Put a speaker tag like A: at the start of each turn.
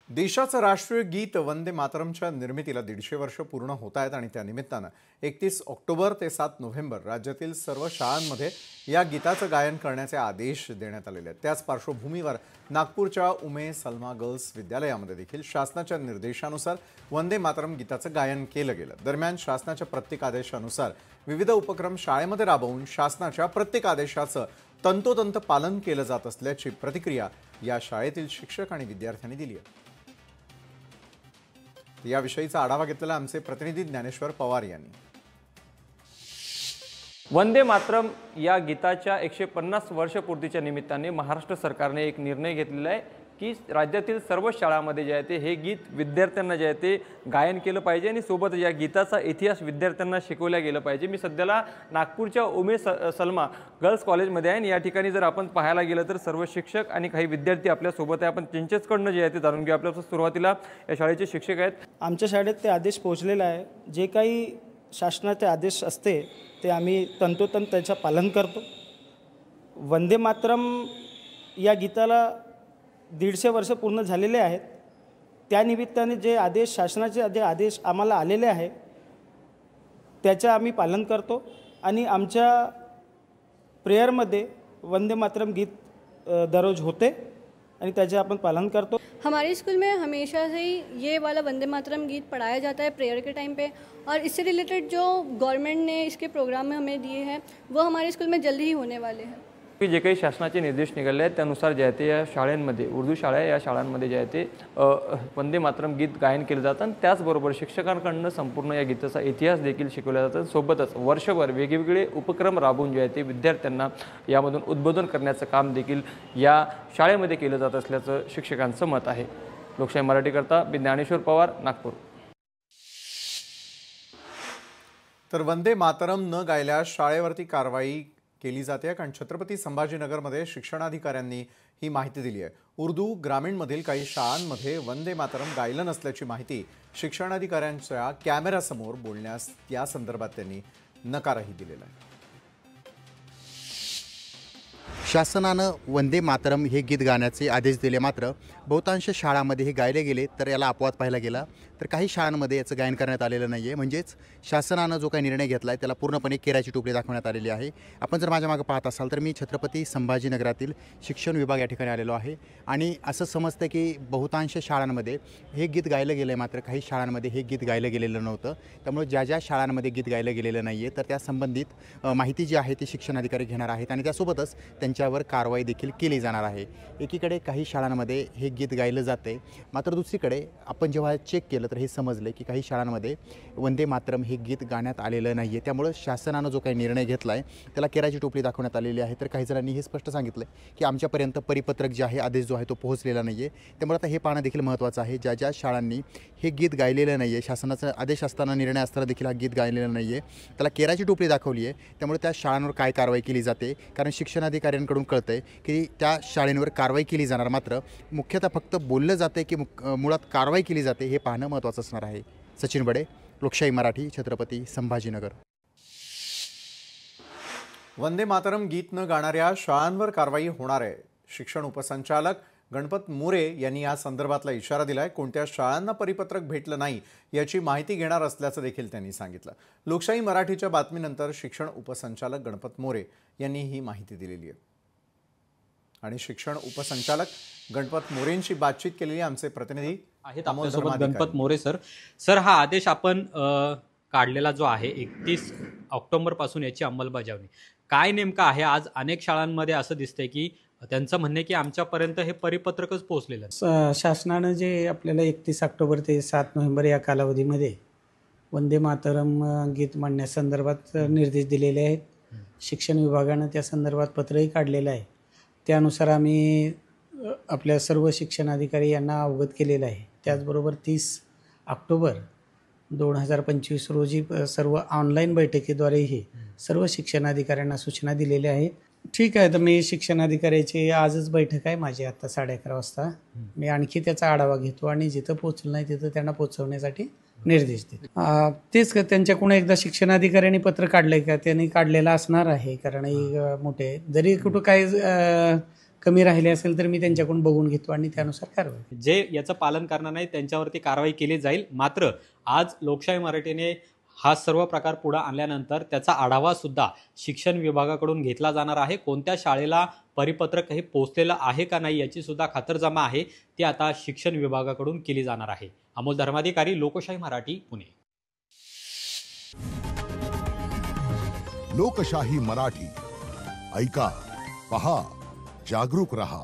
A: देशाचं राष्ट्रीय गीत वंदे मातरमच्या निर्मितीला 150 वर्ष पूर्ण होत आहेत आणि त्या निमित्तानं 31 ऑक्टोबर ते 7 नोव्हेंबर राज्यातील सर्व शाळांमध्ये या गीताचं गायन करण्याचे आदेश देण्यात आलेले आहेत। त्याच पार्श्वभूमीवर नागपूरच्या उमे सलमा गर्ल्स विद्यालयामध्ये देखील शासनाच्या निर्देशानुसार वंदे मातरम गीताचं गायन केलं गेलं। दरम्यान शासनाच्या प्रत्येक आदेशानुसार विविध उपक्रम शाळेमध्ये राबवून शासनाच्या प्रत्येक आदेशाचं तंतोतंत पालन केलं जात असल्याची प्रतिक्रिया या शाळेतील शिक्षक आणि विद्यार्थ्यांनी दिली आहे। याविषयीचा आढावा घेतलेला आमचे प्रतिनिधी ज्ञानेश्वर पवार यांनी।
B: वंदे मातरम या गीताच्या 150 वर्षपूर्तीच्या निमित्ताने महाराष्ट्र सरकारने एक निर्णय घेतलेला आहे की राज्यातील सर्व शाळांमध्ये जे आहे ते हे गीत विद्यार्थ्यांना जे आहे ते गायन केलं पाहिजे आणि सोबत या गीताचा इतिहास विद्यार्थ्यांना शिकवला गेला पाहिजे। मी सध्याला नागपूरच्या उमे सलमा गर्ल्स कॉलेजमध्ये आहे आणि या ठिकाणी जर आपण पाहायला गेलं तर सर्व शिक्षक आणि काही विद्यार्थी आपल्या सोबत आहे। आपण त्यांच्याचकडनं जे आहे ते जाणून घेऊ। आपल्या सुरुवातीला या शाळेचे शिक्षक आहेत।
C: आमच्या शाळेत ते आदेश पोहोचलेला आहे। जे काही शासनाचे आदेश असते ते आम्ही तंतोतंत त्याचं पालन करतो। वंदे मातरम या गीताला 150 वर्ष पूर्ण झालेले आहेत। त्या निमित्ताने जे आदेश शासनाचे जे आदेश आम्हाला आलेले आहे त्याचं आम्ही पालन करतो आणि आमच्या प्रेयरमध्ये वंदे मातरम गीत दररोज होते आणि त्याचे अपन पालन करतो।
D: हमारे स्कूल में हमेशा से ही ये वाला वंदे मातरम गीत पढ़ाया जाता है प्रेयर के टाइम पे, और इससे रिलेटेड जो गवर्नमेंट ने इसके प्रोग्राम में हमें दिए हैं वो हमारे स्कूल में जल्दी ही होने वाले हैं।
B: की जे काही शासनाचे निर्देश निघाले आहेत त्यानुसार जे आहे ते या शाळांमध्ये उर्दू शाळा या शाळांमध्ये जे आहे ते वंदे मातरम गीत गायन केलं जातं आणि त्याचबरोबर शिक्षकांकडून संपूर्ण या गीताचा इतिहास देखील शिकवला जातो। सोबतच वर्षभर वेगवेगळे उपक्रम राबवून जे आहे ते विद्यार्थ्यांना यामधून उद्बोधन करण्याचं काम देखील या शाळेमध्ये केलं जात असल्याचं शिक्षकांचं मत आहे। लोकशाही मराठीकरता ज्ञानेश्वर पवार, नागपूर।
A: तर वंदे मातरम न गायल्यास शाळेवरती कारवाई केली जाते कारण छत्रपती संभाजीनगरमध्ये शिक्षणाधिकाऱ्यांनी ही माहिती दिली आहे। उर्दू ग्रामीणमधील काही शाळांमध्ये वंदे मातरम गायलं नसल्याची माहिती शिक्षणाधिकाऱ्यांच्या कॅमेऱ्यासमोर बोलण्यास या संदर्भात त्यांनी नकारही दिलेला आहे।
E: शासनानं वंदे मातरम हे गीत गाण्याचे आदेश दिले, मात्र बहुतांश शाळांमध्ये हे गायले गेले तर याला अपवाद पाहिला गेला, तर काही शाळांमध्ये याचं गायन करण्यात आलेलं नाही आहे। म्हणजेच शासनानं जो काही निर्णय घेतला आहे त्याला पूर्णपणे केराची टोपली दाखवण्यात आलेली आहे। आपण जर माझ्या मागे पाहत असाल तर मी छत्रपती संभाजीनगरातील शिक्षण विभाग या ठिकाणी आलेलो आहे आणि असं समजतं की बहुतांश शाळांमध्ये हे गीत गायलं गेलं आहे, मात्र काही शाळांमध्ये हे गीत गायलं गेलेलं नव्हतं। त्यामुळे ज्या ज्या शाळांमध्ये गीत गायलं गेलेलं नाही आहे तर त्या संबंधित माहिती जी आहे ती शिक्षणाधिकारी घेणार आहेत आणि त्यासोबतच त्यांच्यावर कारवाई देखील केली जाणार आहे। एकीकडे काही शाळांमध्ये हे गीत गायलं जाते, मात्र दुसरीकडे आपण जेव्हा चेक केलं तर हे समजले की काही शाळांमध्ये वंदे मातरम हे गीत गाण्यात आलेलं नाही आहे। त्यामुळे शासनानं जो काही निर्णय घेतला आहे त्याला केराची टोपली दाखवण्यात आलेली आहे। तर काही जणांनी हे स्पष्ट सांगितलं की आमच्यापर्यंत परिपत्रक जे आहे, आदेश जो आहे तो पोहोचलेला नाही आहे। त्यामुळे आता हे पाहणं देखील महत्त्वाचं आहे। ज्या ज्या शाळांनी हे गीत गायलेलं नाही आहे, शासनाचा आदेश असताना निर्णय असताना देखील हा गीत गायलेला नाही आहे, त्याला केराची टोपली दाखवली आहे। त्यामुळे त्या शाळांवर काय कारवाई केली जाते, कारण शिक्षणाधिकाऱ्यांकडून कळतं आहे की त्या शाळेंवर कारवाई केली जाणार, मात्र मुख्यतः फक्त बोललं जाते की मुळात कारवाई केली जाते हे पाहणं महत्त्वाचं असणार आहे। सचिन बडे, लोकशाही मराठी, छत्रपती संभाजीनगर।
A: वंदे मातरम गीत न गाणाऱ्या शाळांवर कारवाई होणार आहे। शिक्षण उपसंचालक गणपत मोरे यांनी या संदर्भातला इशारा दिलाय। कोणत्या शाळांना परिपत्रक भेटलं नाही याची माहिती घेणार असल्याचं देखील त्यांनी सांगितलं। लोकशाही मराठीच्या बातमीनंतर शिक्षण उपसंचालक गणपत मोरे यांनी ही माहिती दिलेली आहे आणि शिक्षण उपसंचालक गणपत मोरेंशी बातचीत केलेली आमचे प्रतिनिधी
F: आहेत आपल्यासोबत गणपत मोरे सर, हा आदेश आपण काढलेला जो आहे 31 ऑक्टोबर पासून याची अंमलबजावणी काय नेमका आहे? आज अनेक शाळांमध्ये असं दिसतंय की त्यांचं म्हणणं आहे की आमच्यापर्यंत हे परिपत्रकच पोहोचलेलं आहे।
G: शासनानं जे आपल्याला 31 ऑक्टोबर ते 7 नोव्हेंबर या कालावधीमध्ये वंदे मातरम गीत म्हणण्यासंदर्भात निर्देश दिलेले आहेत। शिक्षण विभागानं त्या संदर्भात पत्रही काढलेलं आहे। त्यानुसार आम्ही आपल्या सर्व शिक्षणाधिकारी यांना अवगत केलेलं आहे। त्याचबरोबर 30 ऑक्टोबर 2025 रोजी सर्व ऑनलाईन बैठकीद्वारेही सर्व शिक्षणाधिकाऱ्यांना सूचना दिलेल्या आहेत। ठीक आहे, तर मी शिक्षणाधिकाऱ्याची आजच बैठक आहे माझी आता 11:30 वाजता। मी आणखी त्याचा आढावा घेतो आणि जिथं पोहोचलं नाही तिथं त्यांना पोहोचवण्यासाठी निर्देश देतो। तेच त्यांच्याकडून एकदा शिक्षणाधिकाऱ्यांनी पत्र काढलंय का, त्यांनी काढलेलं असणार आहे, कारण मोठे जरी कुठं काय कमी राहिले असेल तर मी त्यांच्याकडून बघून घेतो आणि त्यानुसार कारवाई.
F: जे याचं पालन करणार नाही त्यांच्यावरती कारवाई केली जाईल. मात्र आज लोकशाही मराठीने हा सर्व प्रकार पुढे आणल्यानंतर त्याचा आढावा सुद्धा शिक्षण विभागाकडून घेतला जाणार आहे. कोणत्या शाळेला परिपत्रक हे पोहोचलेलं आहे का नाही याची सुद्धा खातरजमा आहे ती आता शिक्षण विभागाकडून केली जाणार आहे. अमोल धर्माधिकारी, लोकशाही मराठी, पुणे.
H: लोकशाही मराठी ऐका, पहा, जागरूक रहा.